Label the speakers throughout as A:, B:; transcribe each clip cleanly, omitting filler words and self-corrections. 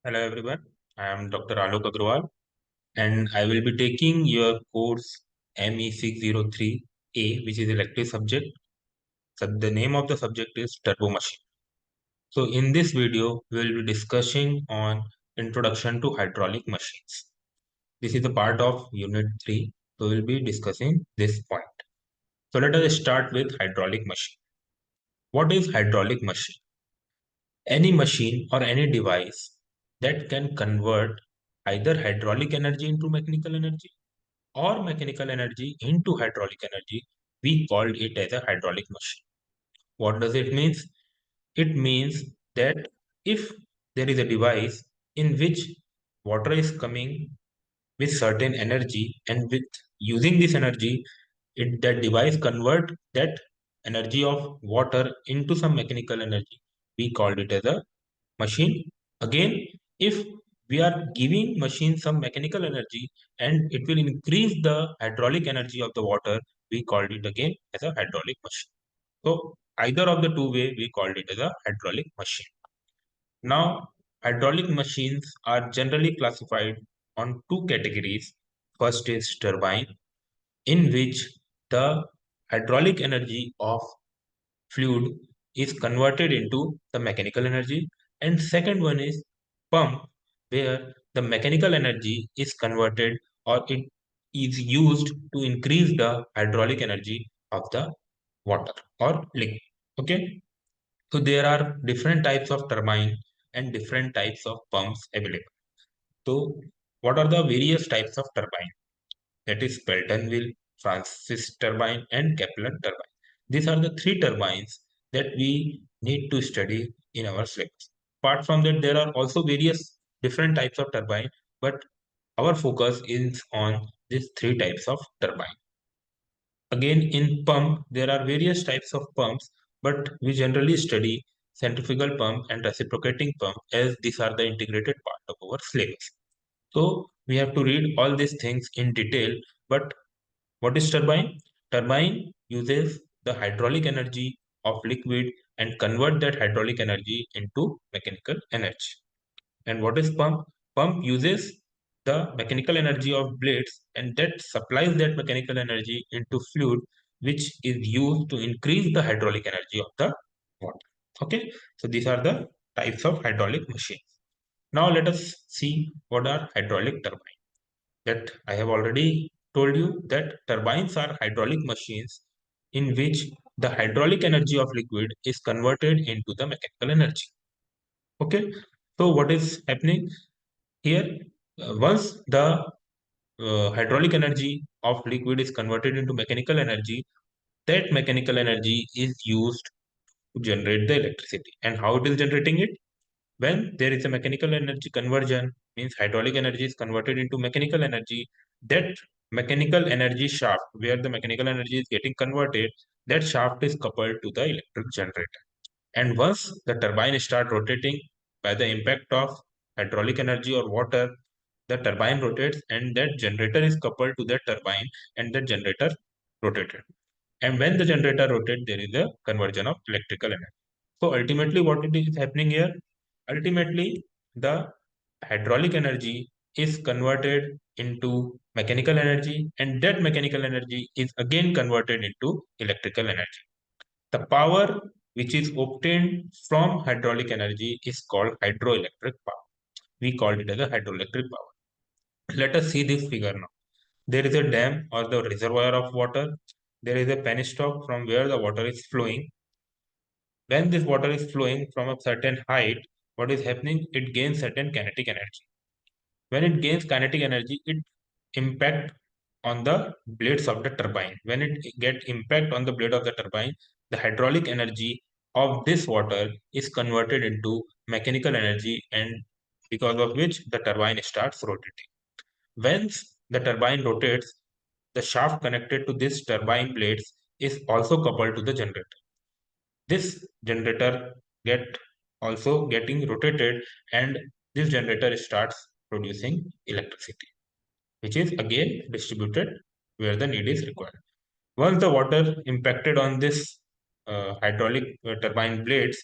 A: Hello everyone, I am Dr. Alok Agrawal and I will be taking your course ME603A, which is elective subject. So the name of the subject is turbo machine. So in this video, we will be discussing on introduction to hydraulic machines. This is a part of unit 3. So we will be discussing this point. So let us start with hydraulic machine. What is hydraulic machine? Any machine or any device that can convert either hydraulic energy into mechanical energy or mechanical energy into hydraulic energy, we called it as a hydraulic machine. What does it mean? It means that if there is a device in which water is coming with certain energy and with using this energy, that device convert that energy of water into some mechanical energy. We called it as a machine. Again, if we are giving machine some mechanical energy and it will increase the hydraulic energy of the water, we called it again as a hydraulic machine. So either of the two way we called it as a hydraulic machine. Now hydraulic machines are generally classified on two categories. First is turbine, in which the hydraulic energy of fluid is converted into the mechanical energy, and second one is pump, where the mechanical energy is converted or it is used to increase the hydraulic energy of the water or liquid. Okay, so there are different types of turbine and different types of pumps available. So what are the various types of turbine? That is Pelton wheel, Francis turbine, and Kaplan turbine. These are the three turbines that we need to study in our syllabus. Apart from that, there are also various different types of turbine, but our focus is on these three types of turbine. Again, in pump, there are various types of pumps, but we generally study centrifugal pump and reciprocating pump as these are the integrated part of our syllabus. So we have to read all these things in detail, but what is turbine? Turbine uses the hydraulic energy of liquid and convert that hydraulic energy into mechanical energy. And what is pump? Pump uses the mechanical energy of blades and that supplies that mechanical energy into fluid, which is used to increase the hydraulic energy of the water. Okay, so these are the types of hydraulic machines. Now let us see what are hydraulic turbines. That I have already told you that turbines are hydraulic machines in which the hydraulic energy of liquid is converted into the mechanical energy. Okay, so what is happening here? Once the hydraulic energy of liquid is converted into mechanical energy, that mechanical energy is used to generate the electricity. And how it is generating it? When there is a mechanical energy conversion, means hydraulic energy is converted into mechanical energy, that mechanical energy shaft, where the mechanical energy is getting converted, that shaft is coupled to the electric generator. And once the turbine start rotating by the impact of hydraulic energy or water, the turbine rotates and that generator is coupled to that turbine and that generator rotated. And when the generator rotates, there is a conversion of electrical energy. So ultimately, what it is happening here? Ultimately, the hydraulic energy is converted into mechanical energy, and that mechanical energy is again converted into electrical energy. The power which is obtained from hydraulic energy is called hydroelectric power. We call it as a hydroelectric power. Let us see this figure now. There is a dam or the reservoir of water. There is a penstock from where the water is flowing. When this water is flowing from a certain height, what is happening? It gains certain kinetic energy. When it gains kinetic energy, it impact on the blades of the turbine. When it get impact on the blade of the turbine, the hydraulic energy of this water is converted into mechanical energy, and because of which the turbine starts rotating. Once the turbine rotates, the shaft connected to this turbine blades is also coupled to the generator. This generator get also getting rotated and this generator starts producing electricity, which is again distributed where the need is required. Once the water impacted on this hydraulic turbine blades,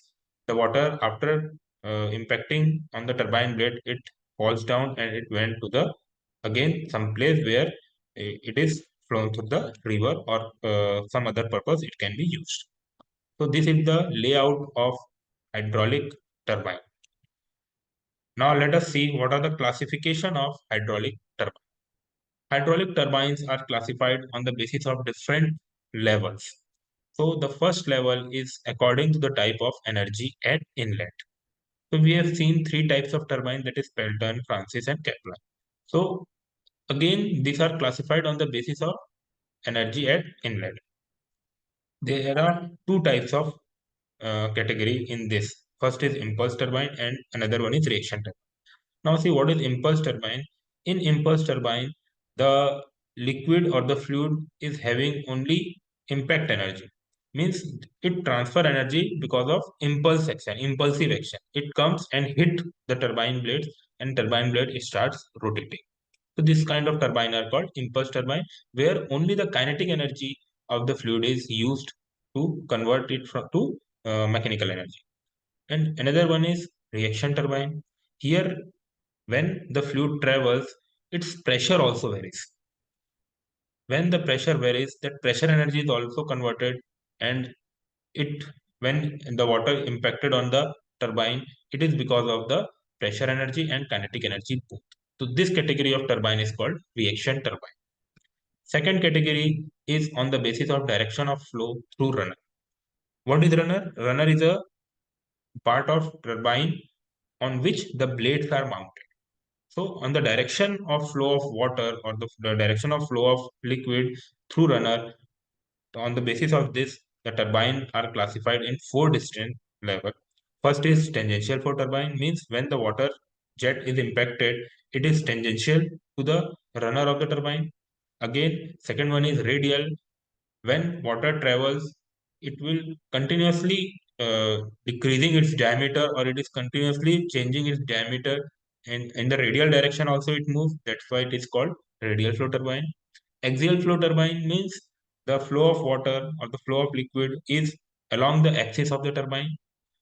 A: the water after impacting on the turbine blade, it falls down and it went to the again some place where it is flown through the river or some other purpose it can be used. So this is the layout of hydraulic turbine. Now let us see what are the classification of hydraulic turbine. Hydraulic turbines are classified on the basis of different levels. So the first level is according to the type of energy at inlet. So we have seen three types of turbine, that is Pelton, Francis and Kepler. So again, these are classified on the basis of energy at inlet. There are two types of category in this. First is impulse turbine and another one is reaction turbine. Now see what is impulse turbine. In impulse turbine, the liquid or the fluid is having only impact energy. Means it transfer energy because of impulse action, impulsive action. It comes and hit the turbine blades and turbine blade starts rotating. So this kind of turbine are called impulse turbine, where only the kinetic energy of the fluid is used to convert it to mechanical energy. And another one is reaction turbine. Here, when the fluid travels, its pressure also varies. When the pressure varies, that pressure energy is also converted, and it when the water impacted on the turbine, it is because of the pressure energy and kinetic energy both. So this category of turbine is called reaction turbine. Second category is on the basis of direction of flow through runner. What is runner? Runner is a part of turbine on which the blades are mounted. So on the direction of flow of water or the direction of flow of liquid through runner, on the basis of this, the turbine are classified in four distinct levels. First is tangential flow turbine, means when the water jet is impacted, it is tangential to the runner of the turbine. Again, second one is radial. When water travels, it will continuously decreasing its diameter or it is continuously changing its diameter, and in the radial direction also it moves. That's why it is called radial flow turbine. Axial flow turbine means the flow of water or the flow of liquid is along the axis of the turbine,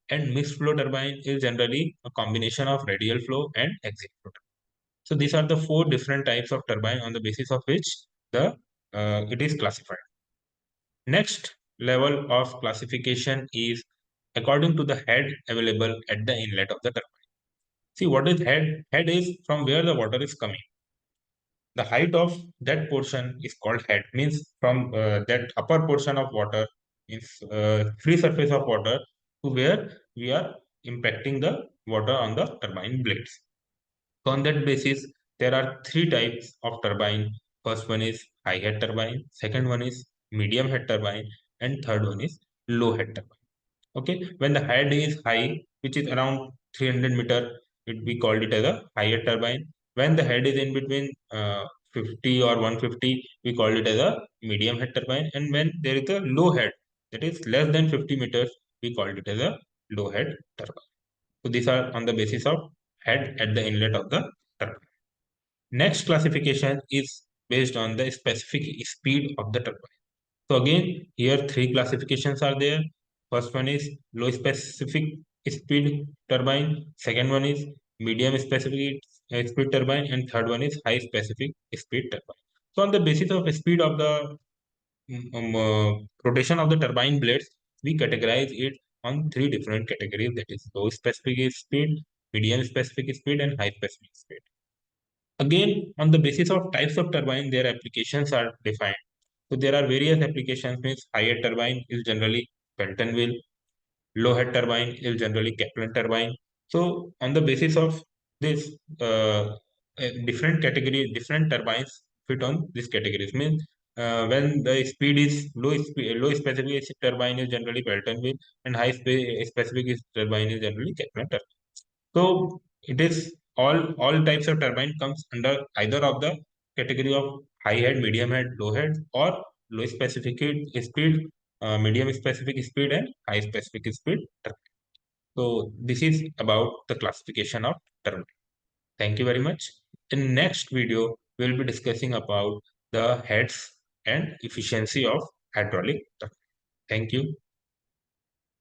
A: and mixed flow turbine is generally a combination of radial flow and axial flow. So these are the four different types of turbine on the basis of which the it is classified. Next level of classification is according to the head available at the inlet of the turbine. See what is head? Head is from where the water is coming. The height of that portion is called head, means from that upper portion of water, means free surface of water, to where we are impacting the water on the turbine blades. So on that basis, there are three types of turbine. First one is high head turbine, second one is medium head turbine, and third one is low head turbine. Okay, when the head is high, which is around 300 meter, we called it as a high head turbine. When the head is in between 50 or 150, we call it as a medium head turbine. And when there is a low head, that is less than 50 meters, we called it as a low head turbine. So these are on the basis of head at the inlet of the turbine. Next classification is based on the specific speed of the turbine. So again, here three classifications are there. First one is low specific speed turbine. Second one is medium specific speed turbine, and third one is high specific speed turbine. So on the basis of speed of the rotation of the turbine blades, we categorize it on three different categories, that is low specific speed, medium specific speed, and high specific speed. Again, on the basis of types of turbine, their applications are defined. So there are various applications, means high head turbine is generally Pelton wheel, low head turbine is generally Kaplan turbine. So on the basis of this, different category, different turbines fit on these categories. Means when the speed is low specific turbine is generally Pelton wheel, and specific turbine is generally Kaplan turbine. So it is all types of turbine comes under either of the category of high head, medium head, low head, or low specific speed, medium specific speed, and high specific speed turbine. So this is about the classification of turbine. Thank you very much. In next video, we'll be discussing about the heads and efficiency of hydraulic turbine. Thank you.